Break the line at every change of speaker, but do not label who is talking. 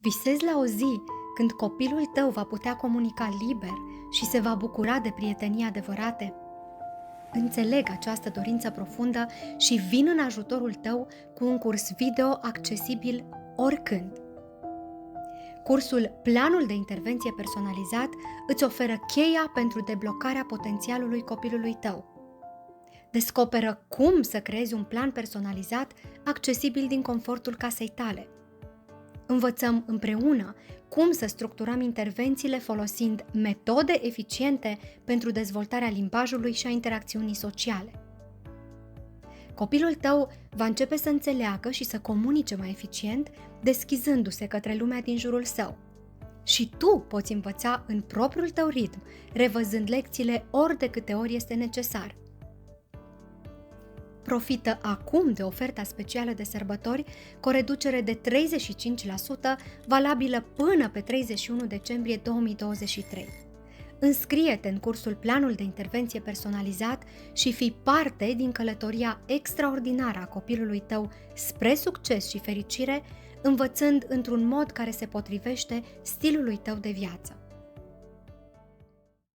Visezi la o zi când copilul tău va putea comunica liber și se va bucura de prietenii adevărate? Înțeleg această dorință profundă și vin în ajutorul tău cu un curs video accesibil oricând. Cursul Planul de intervenție personalizat îți oferă cheia pentru deblocarea potențialului copilului tău. Descoperă cum să creezi un plan personalizat accesibil din confortul casei tale. Învățăm împreună cum să structurăm intervențiile folosind metode eficiente pentru dezvoltarea limbajului și a interacțiunii sociale. Copilul tău va începe să înțeleagă și să comunice mai eficient, deschizându-se către lumea din jurul său. Și tu poți învăța în propriul tău ritm, revăzând lecțiile ori de câte ori este necesar. Profită acum de oferta specială de sărbători cu o reducere de 35% valabilă până pe 31 decembrie 2023. Înscrie-te în cursul Planul de intervenție personalizat și fii parte din călătoria extraordinară a copilului tău spre succes și fericire, învățând într-un mod care se potrivește stilului tău de viață.